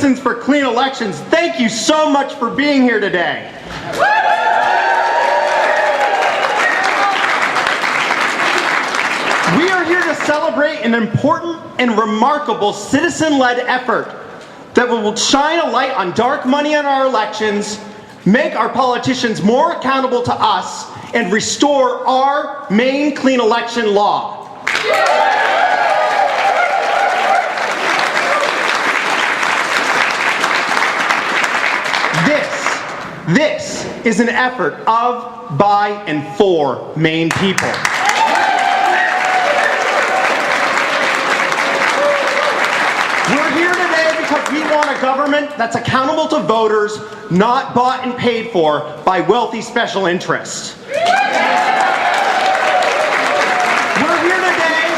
Citizens for Clean Elections, thank you so much for being here today. We are here to celebrate an important and remarkable citizen-led effort that will shine a light on dark money in our elections, make our politicians more accountable to us, and restore our Maine clean election law. This is an effort of, by, and for Maine people. We're here today because we want a government that's accountable to voters, not bought and paid for by wealthy special interests. We're here today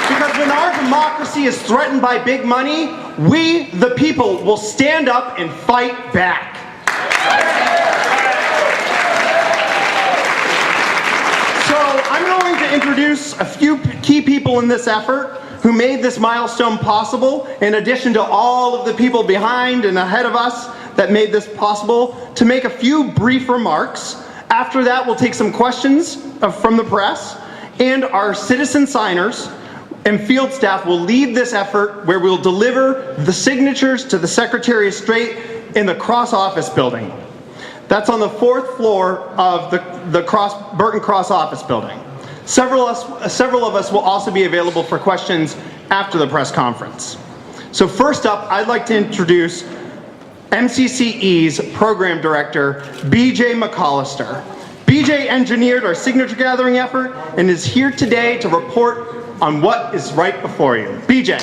because when our democracy is threatened by big money, we, the people, will stand up and fight back. So I'm going to introduce a few key people in this effort who made this milestone possible, in addition to all of the people behind and ahead of us that made this possible, to make a few brief remarks. After that, we'll take some questions from the press, and our citizen signers and field staff will lead this effort where we'll deliver the signatures to the Secretary of State in the Cross Office building. That's on the 4th floor of the Burton Cross Office building. Several of us will also be available for questions after the press conference. So first up, I'd like to introduce MCCE's Program Director, BJ McCollister. BJ engineered our signature gathering effort and is here today to report on what is right before you. BJ.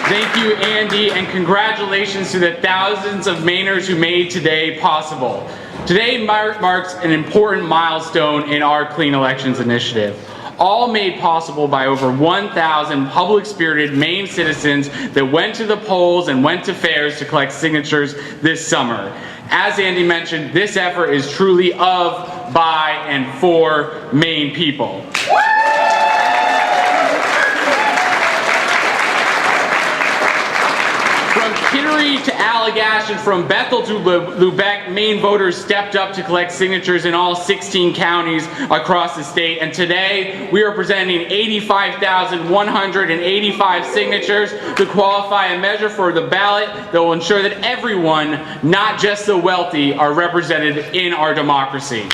Thank you, Andy, and congratulations to the thousands of Mainers who made today possible. Today marks an important milestone in our Clean Elections initiative, all made possible by over 1,000 public-spirited Maine citizens that went to the polls and went to fairs to collect signatures this summer. As Andy mentioned, this effort is truly of, by, and for Maine people. Kittery to Allagash and from Bethel to Lubec, Maine voters stepped up to collect signatures in all 16 counties across the state. And today we are presenting 85,185 signatures to qualify a measure for the ballot that will ensure that everyone, not just the wealthy, are represented in our democracy.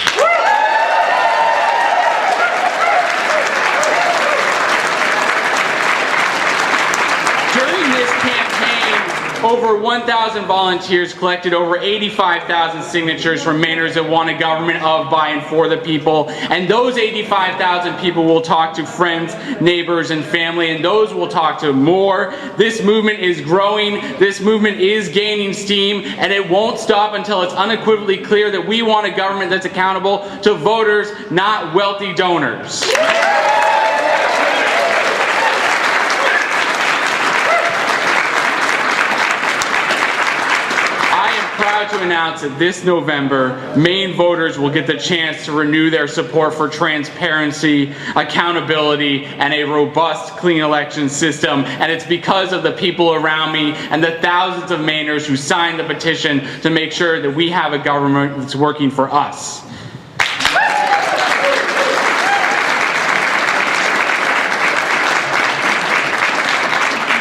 Over 1,000 volunteers collected over 85,000 signatures from Mainers that want a government of, by, and for the people. And those 85,000 people will talk to friends, neighbors, and family, and those will talk to more. This movement is growing, this movement is gaining steam, and it won't stop until it's unequivocally clear that we want a government that's accountable to voters, not wealthy donors. Proud to announce that this November, Maine voters will get the chance to renew their support for transparency, accountability, and a robust clean election system. And it's because of the people around me and the thousands of Mainers who signed the petition to make sure that we have a government that's working for us.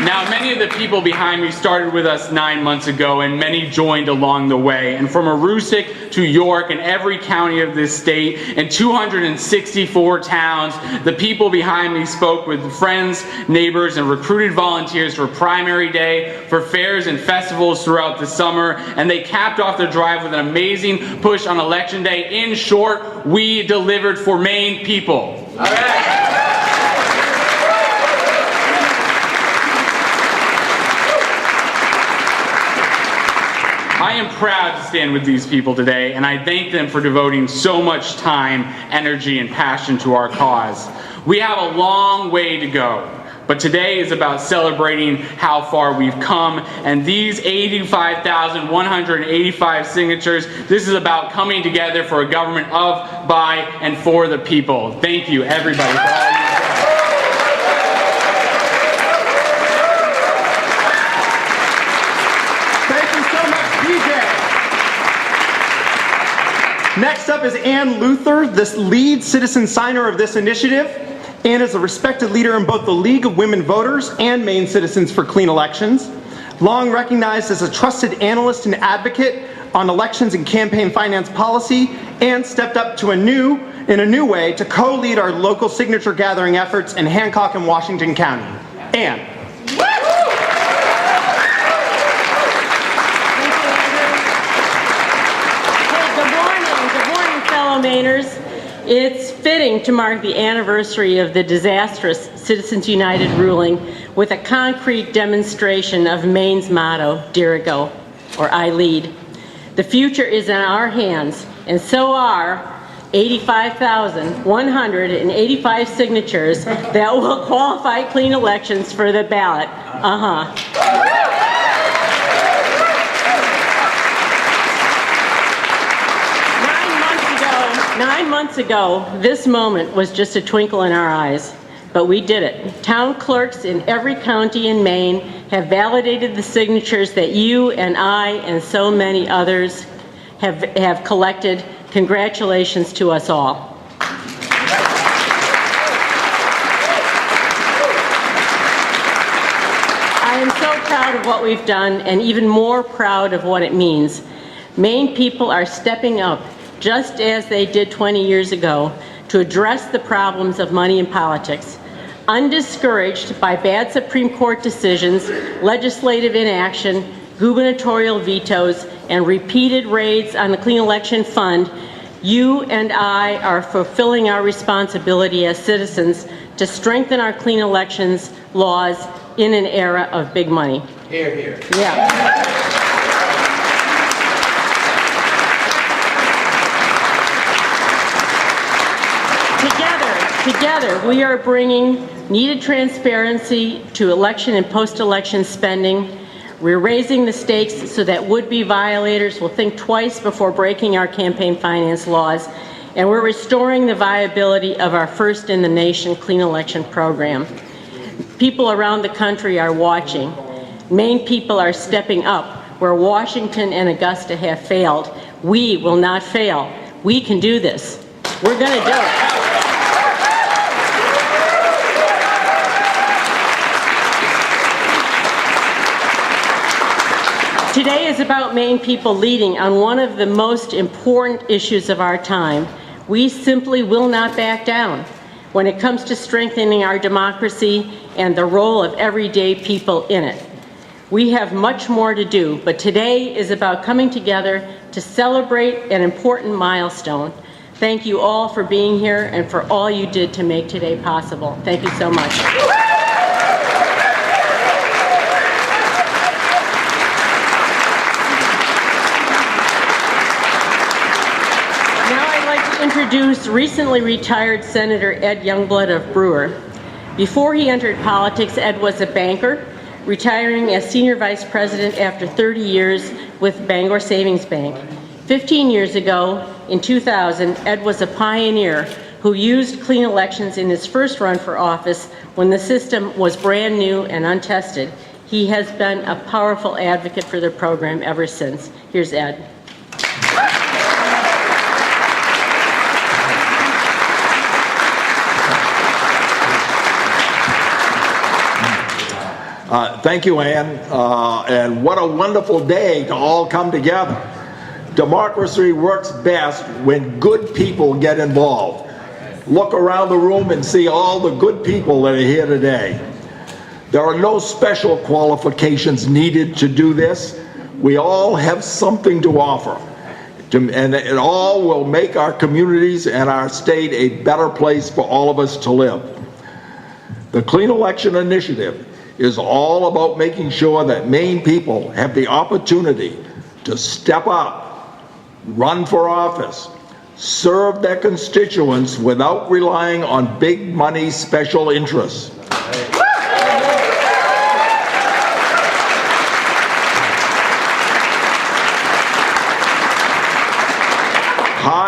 Now, many of the people behind me started with us 9 months ago, and many joined along the way. And from Aroostook to York and every county of this state and 264 towns, the people behind me spoke with friends, neighbors, and recruited volunteers for primary day, for fairs and festivals throughout the summer, and they capped off their drive with an amazing push on Election Day. In short, we delivered for Maine people. All right. I am proud to stand with these people today, and I thank them for devoting so much time, energy, and passion to our cause. We have a long way to go, But today is about celebrating how far we've come, and these 85,185 signatures, this is about coming together for a government of, by, and for the people. Thank you, everybody, for all you've done. Thank you so much, PJ. Next up is Ann Luther, this lead citizen signer of this initiative. Ann is a respected leader in both the League of Women Voters and Maine Citizens for Clean Elections. Long recognized as a trusted analyst and advocate on elections and campaign finance policy, Ann stepped up in a new way to co-lead our local signature gathering efforts in Hancock and Washington County. Ann. Good morning, fellow Mainers. It's fitting to mark the anniversary of the disastrous Citizens United ruling with a concrete demonstration of Maine's motto, Dirigo, or I lead. The future is in our hands, and so are 85,185 signatures that will qualify clean elections for the ballot. 9 months ago, this moment was just a twinkle in our eyes, but we did it. Town clerks in every county in Maine have validated the signatures that you and I and so many others have collected. Congratulations to us all. I am so proud of what we've done and even more proud of what it means. Maine people are stepping up, just as they did 20 years ago, to address the problems of money in politics. Undiscouraged by bad Supreme Court decisions, legislative inaction, gubernatorial vetoes, and repeated raids on the Clean Election Fund, you and I are fulfilling our responsibility as citizens to strengthen our clean elections laws in an era of big money. Hear, hear. Yeah. Together, we are bringing needed transparency to election and post-election spending. We're raising the stakes so that would-be violators will think twice before breaking our campaign finance laws. And we're restoring the viability of our first-in-the-nation clean election program. People around the country are watching. Maine people are stepping up where Washington and Augusta have failed. We will not fail. We can do this. We're going to do it. Today is about Maine people leading on one of the most important issues of our time. We simply will not back down when it comes to strengthening our democracy and the role of everyday people in it. We have much more to do, but today is about coming together to celebrate an important milestone. Thank you all for being here and for all you did to make today possible. Thank you so much. Introduce recently retired Senator Ed Youngblood of Brewer. Before he entered politics, Ed was a banker, retiring as senior vice president after 30 years with Bangor Savings Bank. 15 years ago, in 2000, Ed was a pioneer who used clean elections in his first run for office when the system was brand new and untested. He has been a powerful advocate for the program ever since. Here's Ed. Thank you, Ann, and what a wonderful day to all come together. Democracy works best when good people get involved. Look around the room and see all the good people that are here today. There are no special qualifications needed to do this. We all have something to offer, and it all will make our communities and our state a better place for all of us to live. The Clean Election Initiative is all about making sure that Maine people have the opportunity to step up, run for office, serve their constituents without relying on big money special interests.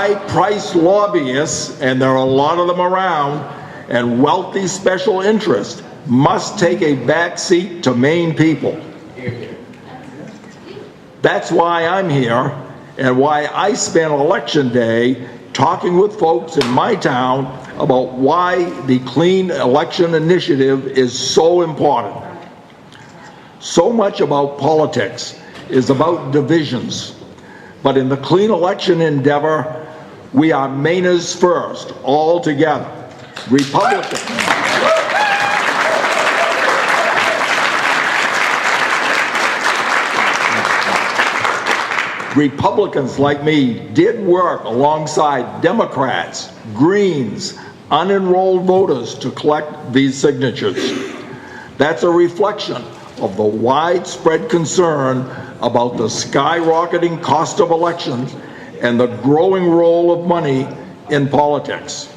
high-priced lobbyists, and there are a lot of them around, and wealthy special interests must take a back seat to Maine people. That's why I'm here, and why I spent Election Day talking with folks in my town about why the Clean Election Initiative is so important. So much about politics is about divisions, but in the clean election endeavor, we are Mainers first, all together. Republicans like me did work alongside Democrats, Greens, unenrolled voters to collect these signatures. That's a reflection of the widespread concern about the skyrocketing cost of elections and the growing role of money in politics.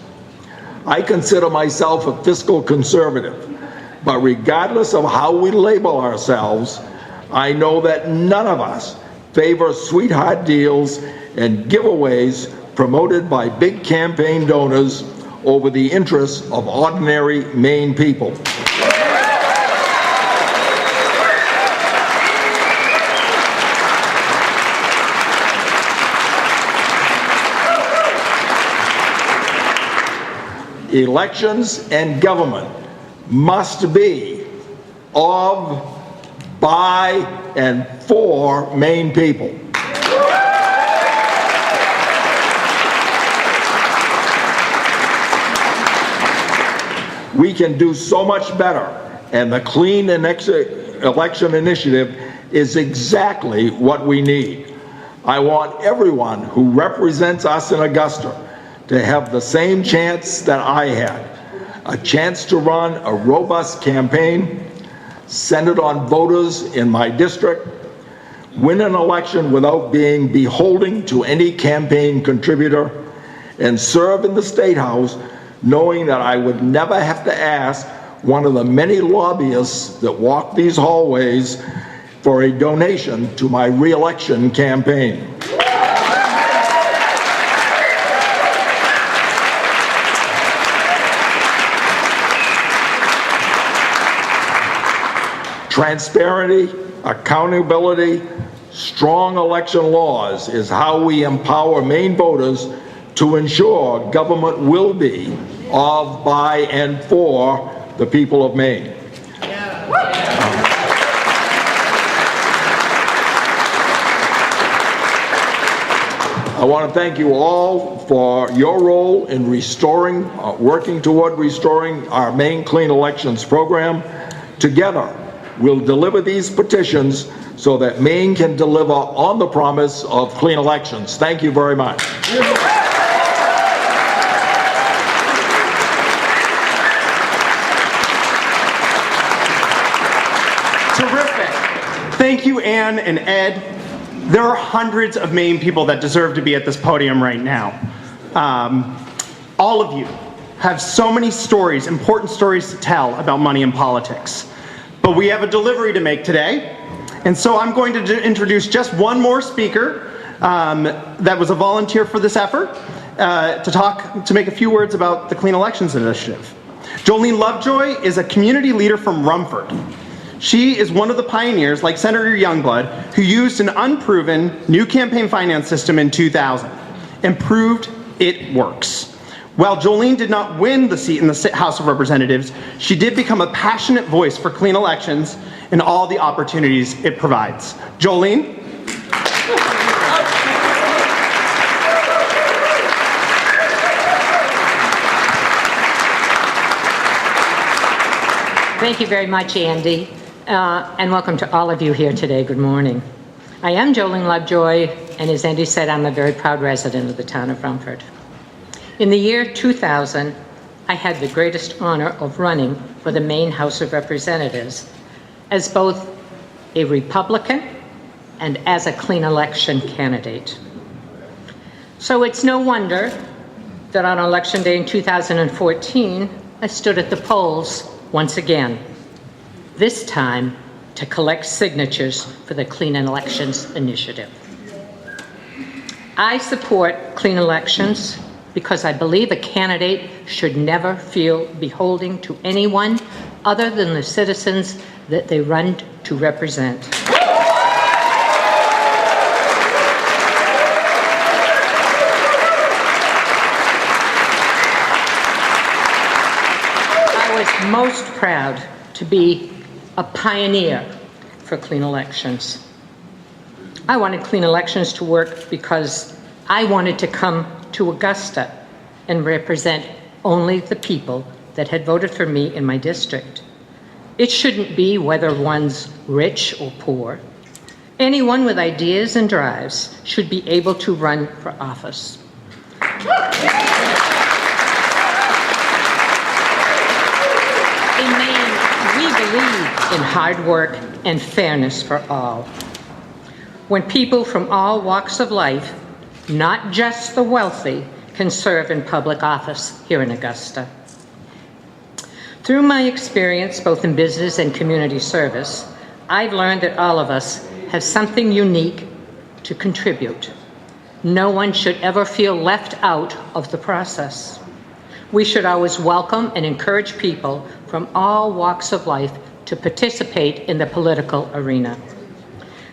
I consider myself a fiscal conservative, but regardless of how we label ourselves, I know that none of us favor sweetheart deals and giveaways promoted by big campaign donors over the interests of ordinary Maine people. Elections and government must be of, by, and for Maine people. We can do so much better, and the Clean Election Initiative is exactly what we need. I want everyone who represents us in Augusta to have the same chance that I had, a chance to run a robust campaign, centered on voters in my district, win an election without being beholden to any campaign contributor, and serve in the State House knowing that I would never have to ask one of the many lobbyists that walk these hallways for a donation to my re-election campaign. Transparency, accountability, strong election laws is how we empower Maine voters to ensure government will be of, by, and for the people of Maine. I want to thank you all for your role in restoring, working toward restoring our Maine Clean Elections program. Together, we'll deliver these petitions so that Maine can deliver on the promise of clean elections. Thank you very much. Terrific. Thank you, Ann and Ed. There are hundreds of Maine people that deserve to be at this podium right now. All of you have so many stories, important stories to tell about money in politics. But we have a delivery to make today, and so I'm going to introduce just one more speaker that was a volunteer for this effort to make a few words about the Clean Elections Initiative. Jolene Lovejoy is a community leader from Rumford. She is one of the pioneers, like Senator Youngblood, who used an unproven new campaign finance system in 2000 and proved it works. While Jolene did not win the seat in the House of Representatives, she did become a passionate voice for clean elections and all the opportunities it provides. Jolene? Thank you very much, Andy, and welcome to all of you here today. Good morning. I am Jolene Lovejoy, and as Andy said, I'm a very proud resident of the town of Rumford. In the year 2000, I had the greatest honor of running for the Maine House of Representatives as both a Republican and as a clean election candidate. So it's no wonder that on Election Day in 2014, I stood at the polls once again, this time to collect signatures for the Clean Elections Initiative. I support clean elections because I believe a candidate should never feel beholden to anyone other than the citizens that they run to represent. I was most proud to be a pioneer for clean elections. I wanted clean elections to work because I wanted to come to Augusta and represent only the people that had voted for me in my district. It shouldn't be whether one's rich or poor. Anyone with ideas and drives should be able to run for office. In Maine, we believe in hard work and fairness for all. When people from all walks of life, not just the wealthy, can serve in public office here in Augusta. Through my experience, both in business and community service, I've learned that all of us have something unique to contribute. No one should ever feel left out of the process. We should always welcome and encourage people from all walks of life to participate in the political arena.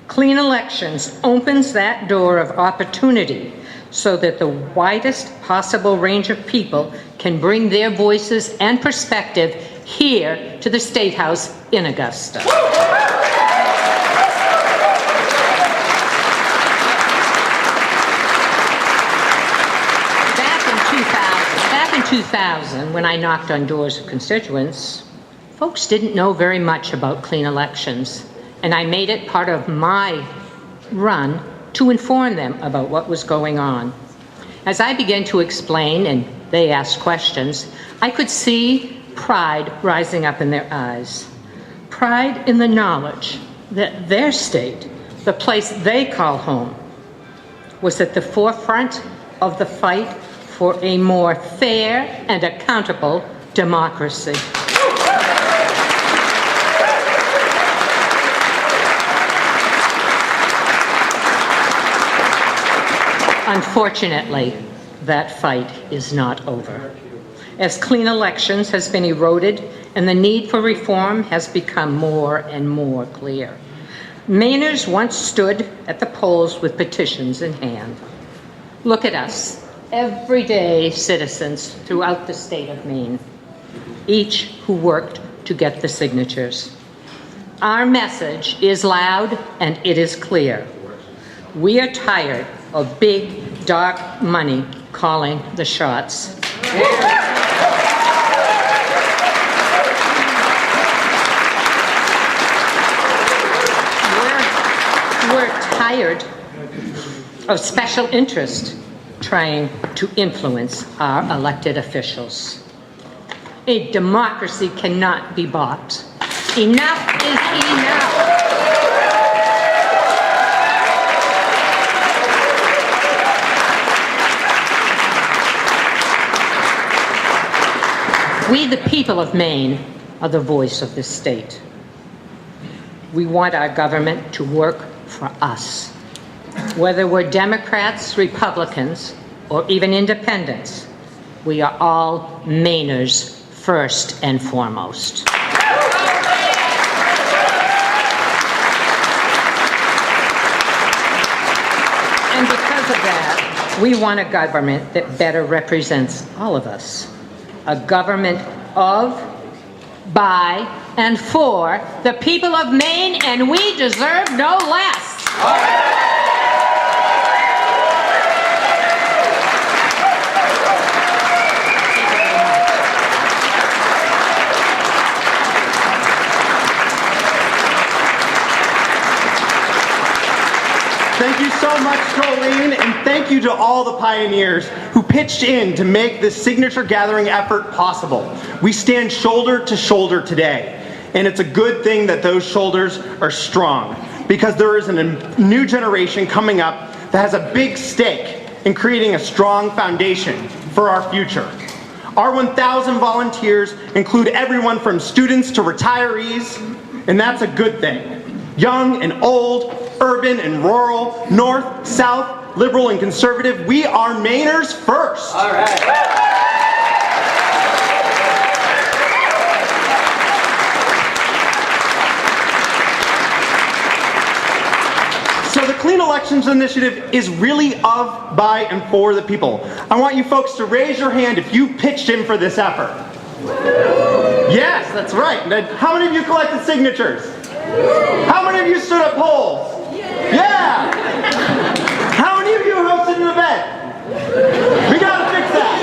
Clean elections opens that door of opportunity so that the widest possible range of people can bring their voices and perspective here to the State House in Augusta. Back in 2000, when I knocked on doors of constituents, folks didn't know very much about clean elections, and I made it part of my run to inform them about what was going on. As I began to explain and they asked questions, I could see pride rising up in their eyes. Pride in the knowledge that their state, the place they call home, was at the forefront of the fight for a more fair and accountable democracy. Unfortunately, that fight is not over. As clean elections has been eroded and the need for reform has become more and more clear. Mainers once stood at the polls with petitions in hand. Look at us, everyday citizens throughout the state of Maine, each who worked to get the signatures. Our message is loud and it is clear. We are tired of big, dark money calling the shots. We're tired of special interest trying to influence our elected officials. A democracy cannot be bought. Enough is enough. We, the people of Maine, are the voice of this state. We want our government to work for us. Whether we're Democrats, Republicans, or even independents, we are all Mainers first and foremost. And because of that, we want a government that better represents all of us. A government of, by, and for the people of Maine, and we deserve no less. Thank you so much, Jolene, and thank you to all the pioneers who pitched in to make this signature gathering effort possible. We stand shoulder to shoulder today, and it's a good thing that those shoulders are strong, because there is a new generation coming up that has a big stake in creating a strong foundation for our future. Our 1,000 volunteers include everyone from students to retirees, and that's a good thing. Young and old, urban and rural, north, south, liberal and conservative. We are Mainers first. All right. So the Clean Elections Initiative is really of, by, and for the people. I want you folks to raise your hand if you pitched in for this effort. Yes, that's right. Now, how many of you collected signatures? How many of you stood at polls? Yeah! How many of you hosted an event? We gotta fix that.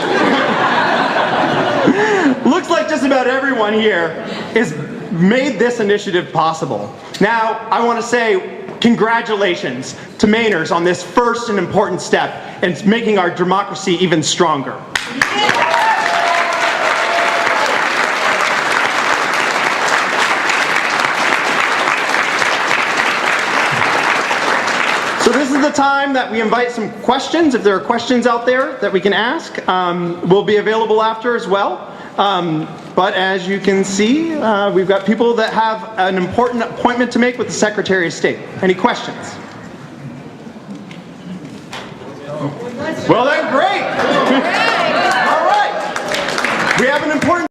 Looks like just about everyone here has made this initiative possible. Now, I want to say congratulations to Mainers on this first and important step in making our democracy even stronger. So this is the time that we invite some questions. If there are questions out there that we can ask, we'll be available after as well. But as you can see, we've got people that have an important appointment to make with the Secretary of State. Any questions? Well then, great! All right. We have an important